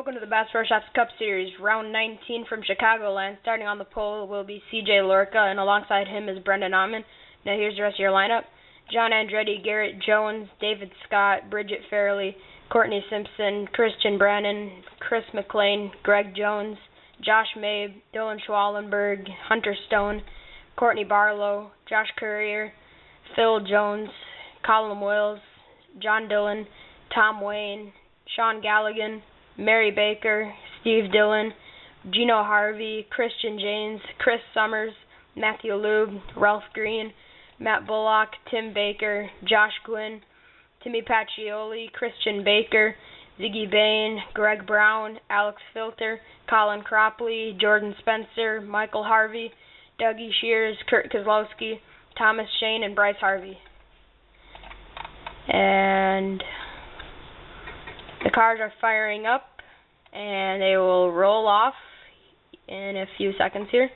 Welcome to the Bass Pro Shops Cup Series, round 19 from Chicagoland. Starting on the pole will be CJ Lorca, and alongside him is Brendan Amman. Now here's the rest of your lineup. John Andretti, Garrett Jones, David Scott, Bridget Fairley, Courtney Simpson, Christian Brannon, Chris McLean, Greg Jones, Josh Mabe, Dylan Schwallenberg, Hunter Stone, Courtney Barlow, Josh Courier, Phil Jones, Colin Wills, John Dillon, Tom Wayne, Sean Galligan, Mary Baker, Steve Dillon, Gino Harvey, Christian James, Chris Summers, Matthew Lube, Ralph Green, Matt Bullock, Tim Baker, Josh Gwynn, Timmy Pacioli, Christian Baker, Ziggy Bain, Greg Brown, Alex Filter, Colin Cropley, Jordan Spencer, Michael Harvey, Dougie Shears, Kurt Kozlowski, Thomas Shane, and Bryce Harvey. And the cars are firing up, and they will roll off in a few seconds here.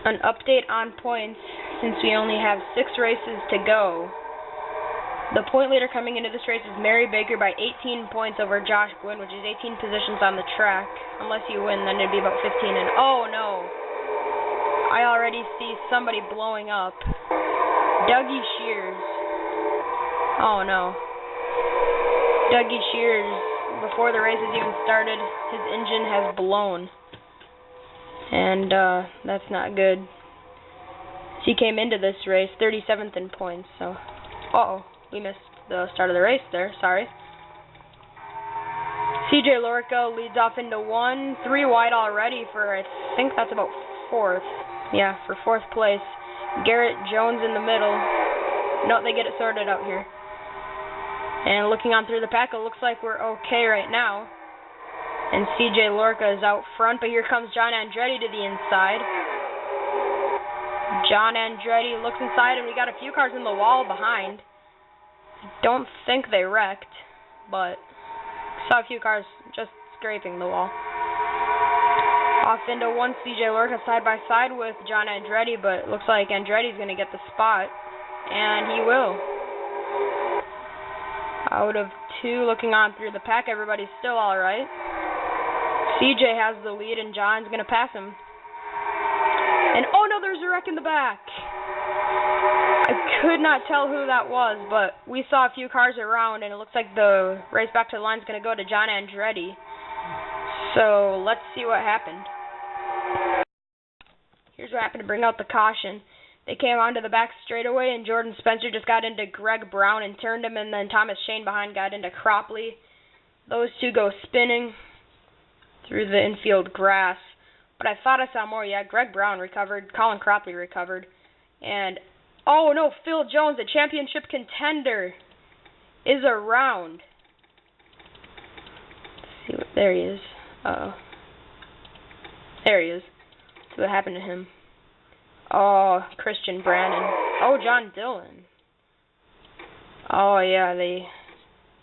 An update on points, since we only have 6 races to go. The point leader coming into this race is Mary Baker by 18 points over Josh Gwynn, which is 18 positions on the track. Unless you win, then it'd be about 15. And oh no, I already see somebody blowing up. Dougie Shears. Oh no. Dougie Shears, before the race has even started, his engine has blown. And that's not good. He came into this race 37th in points, so we missed the start of the race there, sorry. CJ Lorca leads off into 1, 3 wide already for, I think that's about 4th. Yeah, for 4th place. Garrett Jones in the middle. No, they get it sorted out here. And looking on through the pack, it looks like we're okay right now. And CJ Lorca is out front, but here comes John Andretti to the inside. John Andretti looks inside, and we got a few cars in the wall behind. I don't think they wrecked, but saw a few cars just scraping the wall. Off into 1, CJ Lorca side by side with John Andretti, but it looks like Andretti's going to get the spot, and he will. Out of 2, looking on through the pack, everybody's still alright. CJ has the lead, and John's going to pass him. And oh no, there's a wreck in the back. I could not tell who that was, but we saw a few cars around, and it looks like the race back to the line is going to go to John Andretti. So let's see what happened. Here's what happened to bring out the caution. They came onto the back straightaway, and Jordan Spencer just got into Greg Brown and turned him, and then Thomas Shane behind got into Cropley. Those two go spinning through the infield grass. But I thought I saw more. Yeah, Greg Brown recovered. Colin Cropley recovered. And, oh no, Phil Jones, the championship contender, is around. Let's see what, there he is. Uh-oh. There he is. See what happened to him. Oh, Christian Brannon. Oh, John Dillon. Oh, yeah,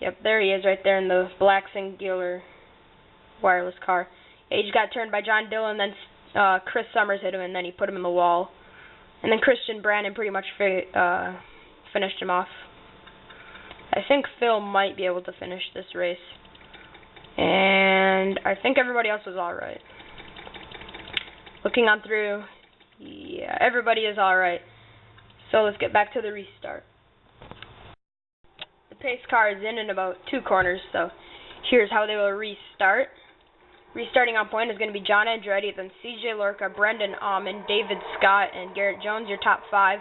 yep, there he is right there in the black singular wireless car. Yeah, he just got turned by John Dillon, then Chris Summers hit him, and then he put him in the wall. And then Christian Brannon pretty much finished him off. I think Phil might be able to finish this race. And I think everybody else was alright. Looking on through, yeah, everybody is alright. So let's get back to the restart. The pace car is in about 2 corners, so here's how they will restart. Restarting on point is going to be John Andretti, then CJ Lorca, Brendan Amman, David Scott, and Garrett Jones, your top 5.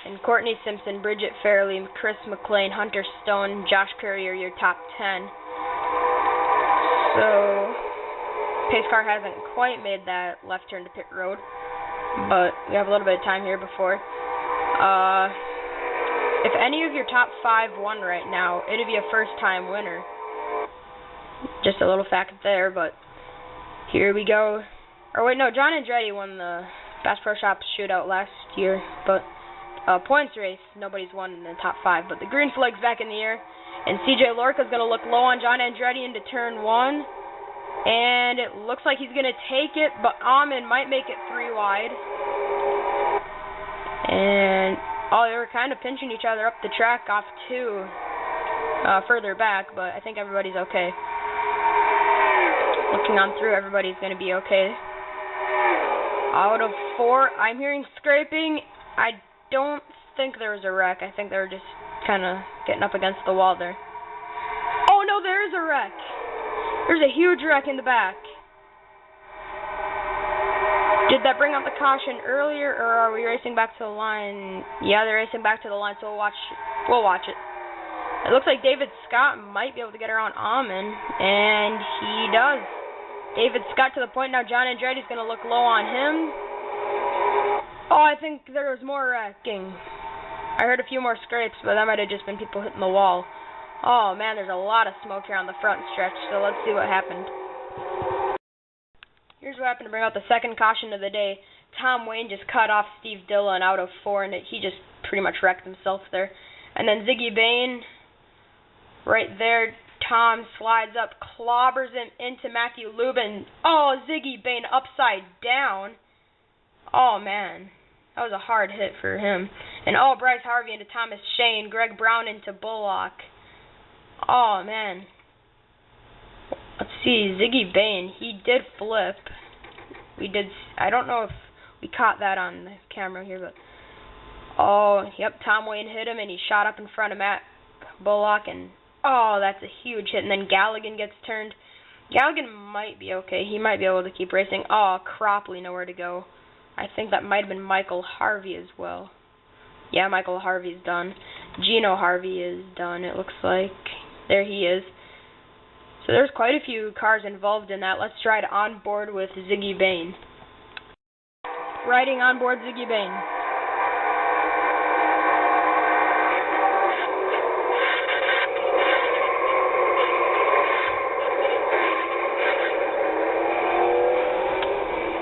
And Courtney Simpson, Bridget Fairley, Chris McLean, Hunter Stone, Josh Courier, your top 10. So, pace car hasn't quite made that left turn to pit road, but we have a little bit of time here before. If any of your top 5 won right now, it'd be a first-time winner. Just a little fact there, but here we go. Or wait, no, John Andretti won the Bass Pro Shops shootout last year, but points race, nobody's won in the top 5. But the green flag's back in the air, and CJ Lorca's going to look low on John Andretti into turn 1, and it looks like he's going to take it, but Amman might make it 3 wide. And oh, they were kind of pinching each other up the track off 2. further back, but I think everybody's okay. Looking on through, everybody's going to be okay. Out of 4, I'm hearing scraping. I don't think there was a wreck. I think they were just kind of getting up against the wall there. Oh no, there is a wreck. There's a huge wreck in the back. Did that bring out the caution earlier, or are we racing back to the line? Yeah, they're racing back to the line, so we'll watch it. It looks like David Scott might be able to get around Amon, and he does. David Scott to the point now. John Andretti's going to look low on him. Oh, I think there was more wrecking. I heard a few more scrapes, but that might have just been people hitting the wall. Oh, man, there's a lot of smoke here on the front stretch, so let's see what happened. Here's what happened to bring out the second caution of the day. Tom Wayne just cut off Steve Dillon out of 4, and he just pretty much wrecked himself there. And then Ziggy Bain, right there, Tom slides up, clobbers him into Matthew Lubin. Oh, Ziggy Bain upside down. Oh, man. That was a hard hit for him. And oh, Bryce Harvey into Thomas Shane. Greg Brown into Bullock. Oh, man. Let's see, Ziggy Bain, he did flip. I don't know if we caught that on the camera here, but oh, yep, Tom Wayne hit him, and he shot up in front of Matt Bullock, and oh, that's a huge hit. And then Galligan gets turned. Galligan might be okay. He might be able to keep racing. Oh, Cropley nowhere to go. I think that might have been Michael Harvey as well. Yeah, Michael Harvey's done. Gino Harvey is done, it looks like. There he is. So there's quite a few cars involved in that. Let's try to onboard with Ziggy Bain. Riding on board Ziggy Bain.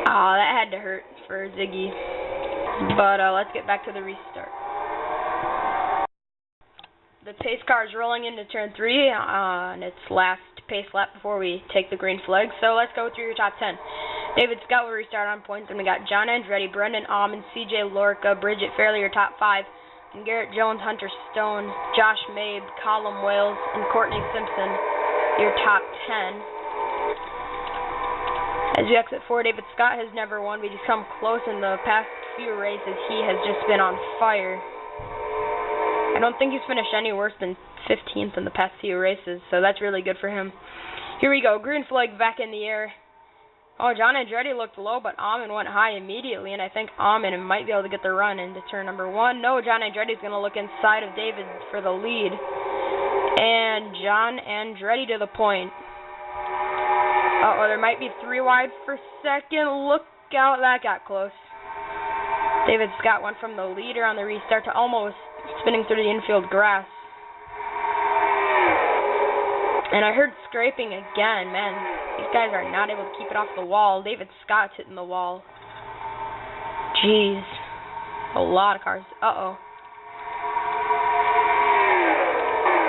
Oh, that had to hurt for Ziggy. But let's get back to the restart. The pace car is rolling into turn 3 on its last pace lap before we take the green flag. So let's go through your top 10. David Scott will restart on points, and we got John Andretti, Brendan Aumann, CJ Lorca, Bridget Fairley, your top 5, and Garrett Jones, Hunter Stone, Josh Mabe, Colin Wales, and Courtney Simpson, your top 10. As you exit 4, David Scott has never won, but he's come close in the past few races. He has just been on fire. I don't think he's finished any worse than 15th in the past few races, so that's really good for him. Here we go, green flag back in the air. Oh, John Andretti looked low, but Amon went high immediately, and I think Amon might be able to get the run into turn number 1. No, John Andretti's going to look inside of David for the lead. And John Andretti to the point. Uh-oh, there might be 3 wide for second. Look out, that got close. David Scott went from the leader on the restart to almost spinning through the infield grass. And I heard scraping again. Man, these guys are not able to keep it off the wall. David Scott's hitting the wall. Jeez. A lot of cars. Uh-oh.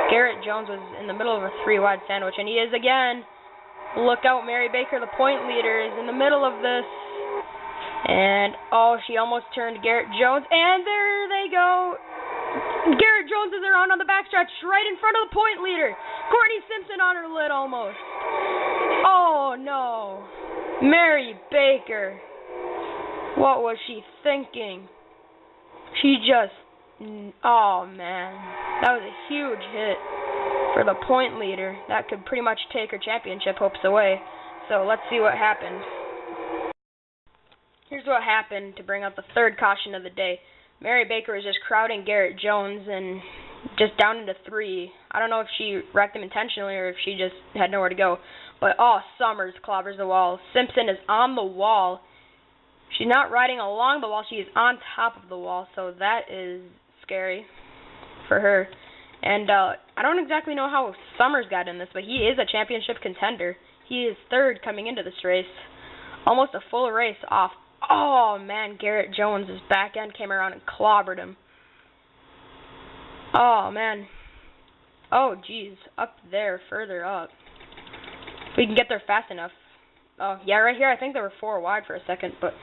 Garrett Jones was in the middle of a 3-wide sandwich, and he is again. Look out, Mary Baker, the point leader, is in the middle of this. And, oh, she almost turned Garrett Jones, and there they go. Garrett Jones is around on the backstretch, right in front of the point leader. Courtney Simpson on her lid almost. Oh, no. Mary Baker. What was she thinking? She just, oh, man. That was a huge hit for the point leader. That could pretty much take her championship hopes away. So let's see what happened. Here's what happened to bring out the third caution of the day. Mary Baker was just crowding Garrett Jones and just down into 3. I don't know if she wrecked him intentionally or if she just had nowhere to go. But, oh, Summers clobbers the wall. Simpson is on the wall. She's not riding along the wall. She is on top of the wall. So that is scary for her. And I don't exactly know how Summers got in this, but he is a championship contender. He is 3rd coming into this race. Almost a full race off. Oh, man, Garrett Jones' back end came around and clobbered him. Oh, man. Oh, geez. Up there, further up. We can get there fast enough. Oh, yeah, right here, I think there were 4 wide for a second, but,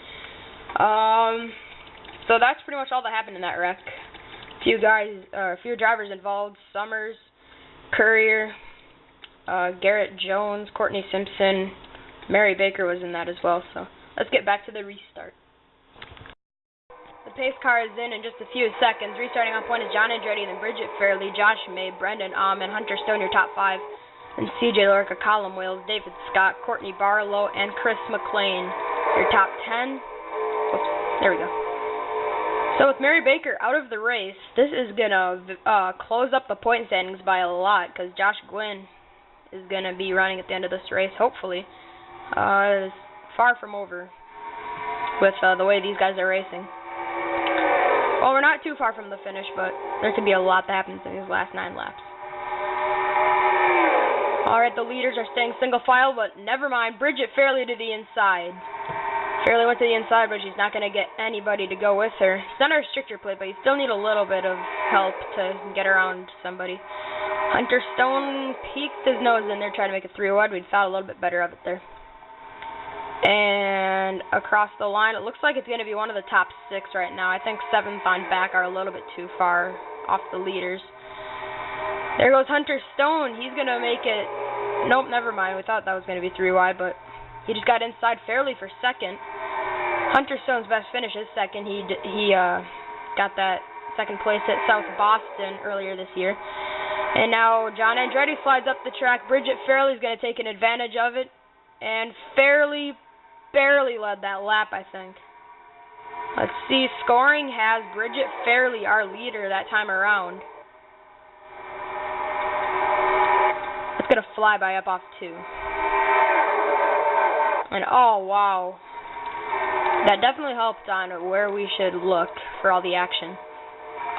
so that's pretty much all that happened in that wreck. A few drivers involved, Summers, Courier, Garrett Jones, Courtney Simpson, Mary Baker was in that as well. So let's get back to the restart. The pace car is in just a few seconds. Restarting on point is John Andretti, then Bridget Fairley, Josh May, Brendan Amman, Hunter Stone, your top 5, and CJ Lorca, Colin Wales, David Scott, Courtney Barlow, and Chris McLean, your top 10. Oops, there we go. So with Mary Baker out of the race, this is going to close up the point standings by a lot, because Josh Gwynn is going to be running at the end of this race, hopefully. It's far from over with the way these guys are racing. Well, we're not too far from the finish, but there could be a lot that happens in these last 9 laps. Alright, the leaders are staying single file, but never mind. Bridget Fairley to the inside. Fairley went to the inside, but she's not going to get anybody to go with her. It's not a restrictor plate, but you still need a little bit of help to get around somebody. Hunter Stone peeked his nose in there, trying to make it 3 wide. We thought a little bit better of it there. And across the line, it looks like it's going to be one of the top 6 right now. I think 7th on back are a little bit too far off the leaders. There goes Hunter Stone. He's going to make it. Nope, never mind. We thought that was going to be 3 wide, but he just got inside Fairley for 2nd. Hunter Stone's best finish is 2nd. He got that 2nd place at South Boston earlier this year. And now John Andretti slides up the track. Bridget Fairley's going to take an advantage of it. And Fairley barely led that lap, I think. Let's see. Scoring has Bridget Fairley, our leader, that time around. It's going to fly by up off 2. And oh, wow. That definitely helped on where we should look for all the action.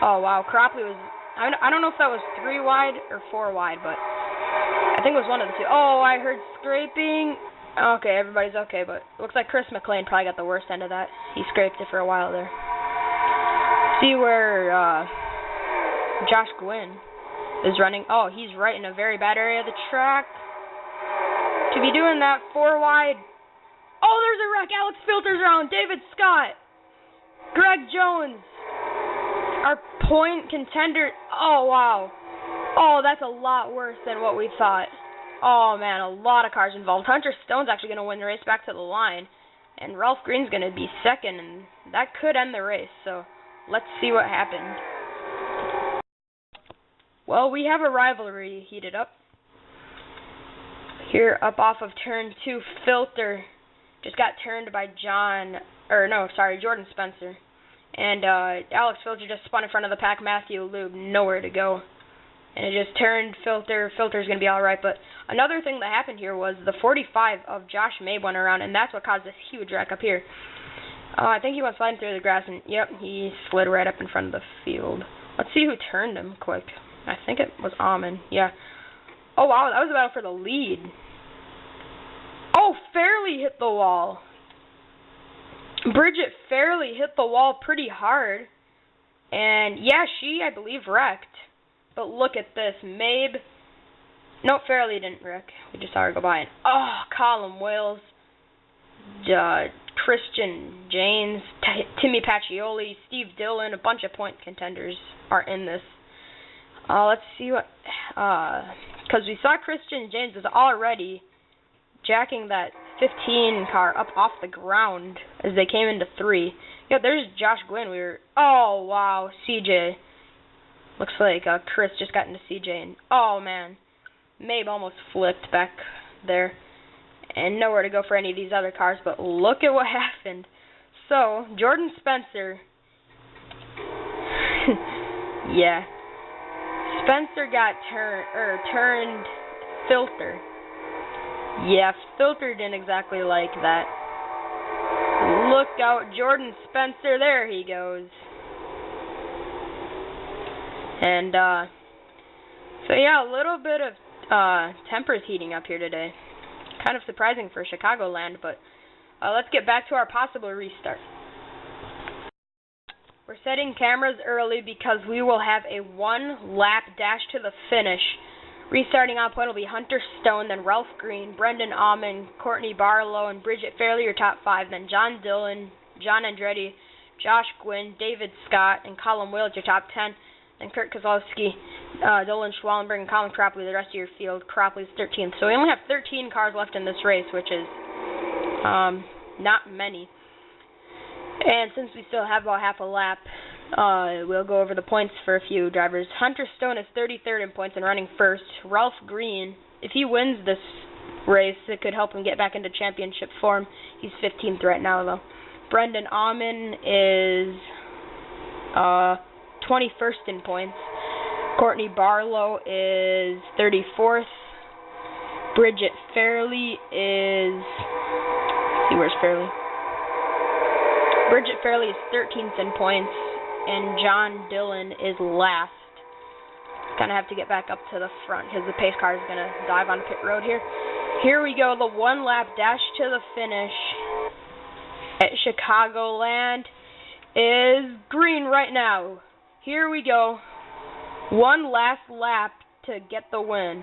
Oh, wow. Cropley was... I don't know if that was 3 wide or 4 wide, but I think it was one of the 2. Oh, I heard scraping. Okay, everybody's okay, but it looks like Chris McLean probably got the worst end of that. He scraped it for a while there. See where Josh Gwynn is running. Oh, he's right in a very bad area of the track. To be doing that 4 wide. Oh, there's a wreck. Alex Filter's around. David Scott. Greg Jones. Our point contender. Oh, wow. Oh, that's a lot worse than what we thought. Oh, man, a lot of cars involved. Hunter Stone's actually going to win the race back to the line. And Ralph Green's going to be 2nd, and that could end the race. So let's see what happened. Well, we have a rivalry heated up. Here, up off of turn 2, Filter just got turned by Jordan Spencer. And Alex Filter just spun in front of the pack. Matthew Lube, nowhere to go. And it just turned Filter. Filter's going to be all right. But another thing that happened here was the 45 of Josh May went around, and that's what caused this huge wreck up here. I think he went sliding through the grass, and yep, he slid right up in front of the field. Let's see who turned him quick. I think it was Amman. Yeah. Oh, wow, that was a battle for the lead. Oh, Fairley hit the wall. Bridget Fairley hit the wall pretty hard. And, yeah, she, I believe, wrecked. But look at this. No, Fairley didn't wreck. We just saw her go by. And, oh, Colin Wales, Christian James, Timmy Pacioli, Steve Dillon, a bunch of point contenders are in this. Let's see what... Because we saw Christian James was already jacking that 15 car up off the ground as they came into 3. Yeah, there's Josh Gwynn. Oh, wow, CJ. Looks like Chris just got into CJ, and oh man, Mabe almost flipped back there, and nowhere to go for any of these other cars. But look at what happened. So Jordan Spencer, yeah, Spencer got turned Filter. Yeah, Filter didn't exactly like that. Look out, Jordan Spencer. There he goes. And, so yeah, a little bit of tempers heating up here today. Kind of surprising for Chicagoland, but let's get back to our possible restart. We're setting cameras early because we will have a 1-lap dash to the finish. Restarting on point will be Hunter Stone, then Ralph Green, Brendan Amman, Courtney Barlow, and Bridget Fairley, your top 5, then John Dillon, John Andretti, Josh Gwynn, David Scott, and Colin Wales, your top 10. And Kurt Kozlowski, Dolan Schwallenberg and Colin Cropley, the rest of your field. Cropley's 13th. So we only have 13 cars left in this race, which is not many. And since we still have about half a lap, we'll go over the points for a few drivers. Hunter Stone is 33rd in points and running first. Ralph Green, if he wins this race, it could help him get back into championship form. He's 15th right now, though. Brendan Aumann is 21st in points. Courtney Barlow is 34th. Bridget Fairley is... let's see, where's Fairley? Bridget Fairley is 13th in points, and John Dillon is last. Gonna have to get back up to the front because the pace car is gonna dive on pit road here. Here we go, the one lap dash to the finish at Chicagoland is green right now. Here we go. One last lap to get the win.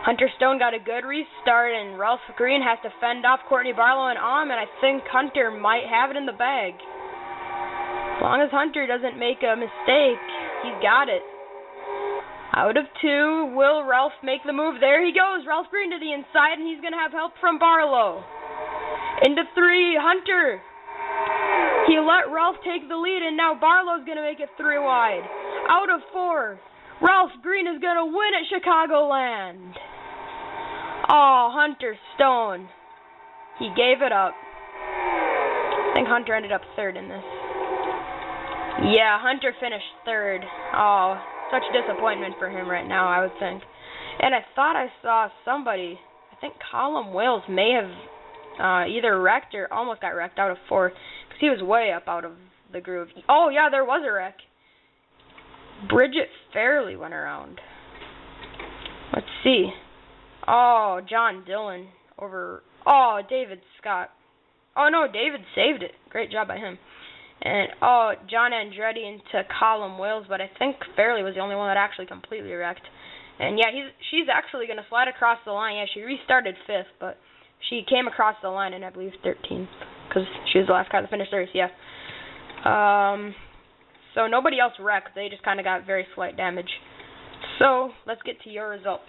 Hunter Stone got a good restart, and Ralph Green has to fend off Courtney Barlow and and I think Hunter might have it in the bag. As long as Hunter doesn't make a mistake, he's got it. Out of two, will Ralph make the move? There he goes, Ralph Green to the inside, and he's going to have help from Barlow. Into three, Hunter. He let Ralph take the lead, and now Barlow's going to make it 3 wide. Out of 4, Ralph Green is going to win at Chicagoland. Oh, Hunter Stone. He gave it up. I think Hunter ended up 3rd in this. Yeah, Hunter finished 3rd. Oh, such disappointment for him right now, I would think. And I thought I saw somebody, I think Colin Wales may have either wrecked or almost got wrecked out of 4, because he was way up out of the groove. Oh, yeah, there was a wreck. Bridget Fairley went around. Let's see. Oh, John Dillon over... oh, David Scott. Oh, no, David saved it. Great job by him. And, oh, John Andretti into Colin Wales, but I think Fairley was the only one that actually completely wrecked. And, yeah, she's actually going to slide across the line. Yeah, she restarted 5th, but she came across the line in, I believe, 13th, because she was the last car to finish the race, yeah. So nobody else wrecked. They just kind of got very slight damage. So, let's get to your results.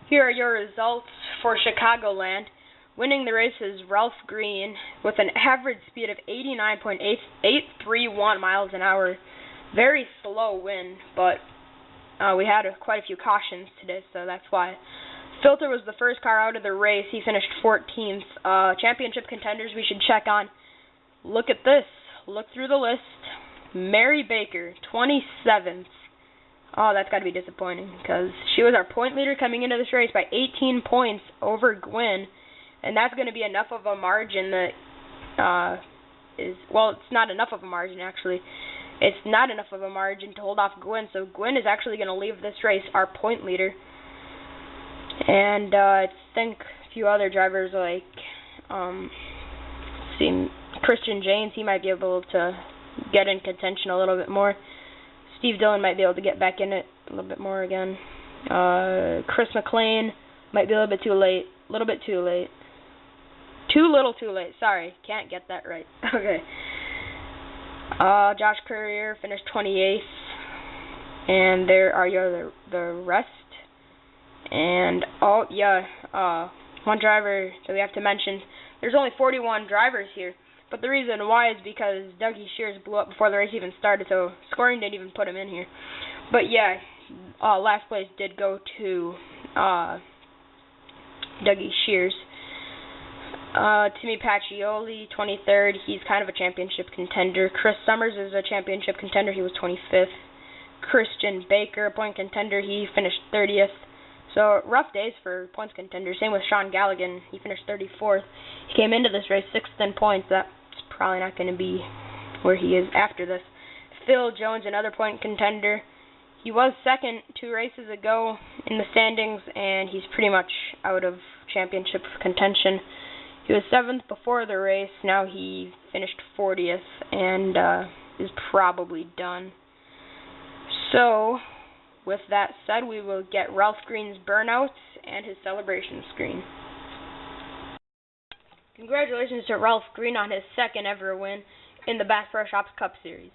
Here are your results for Chicagoland. Winning the race is Ralph Green with an average speed of 89.831 miles an hour. Very slow win, but we had quite a few cautions today, so that's why. Filter was the first car out of the race. He finished 14th. Championship contenders we should check on. Look at this. Look through the list. Mary Baker, 27th. Oh, that's got to be disappointing because she was our point leader coming into this race by 18 points over Gwynn. And that's going to be enough of a margin that well, it's not enough of a margin, actually. It's not enough of a margin to hold off Gwynn, so Gwynn is actually going to leave this race our point leader. And I think a few other drivers like, Christian James, he might be able to get in contention a little bit more. Steve Dillon might be able to get back in it a little bit more again. Chris McLean might be a little bit too late. A little bit too late. Too little too late. Sorry, can't get that right. Okay. Josh Courier finished 28th. And there are the rest. And, oh, yeah, one driver that we have to mention. There's only 41 drivers here. But the reason why is because Dougie Shears blew up before the race even started, so scoring didn't even put him in here. But, yeah, last place did go to Dougie Shears. Timmy Pacioli, 23rd. He's kind of a championship contender. Chris Summers is a championship contender. He was 25th. Christian Baker, a point contender. He finished 30th. So, rough days for points contenders. Same with Sean Galligan. He finished 34th. He came into this race 6th in points. That's probably not going to be where he is after this. Phil Jones, another point contender. He was 2nd 2 races ago in the standings, and he's pretty much out of championship contention. He was 7th before the race. Now he finished 40th and is probably done. So, with that said, we will get Ralph Green's burnouts and his celebration screen. Congratulations to Ralph Green on his 2nd ever win in the Bass Pro Shops Cup Series.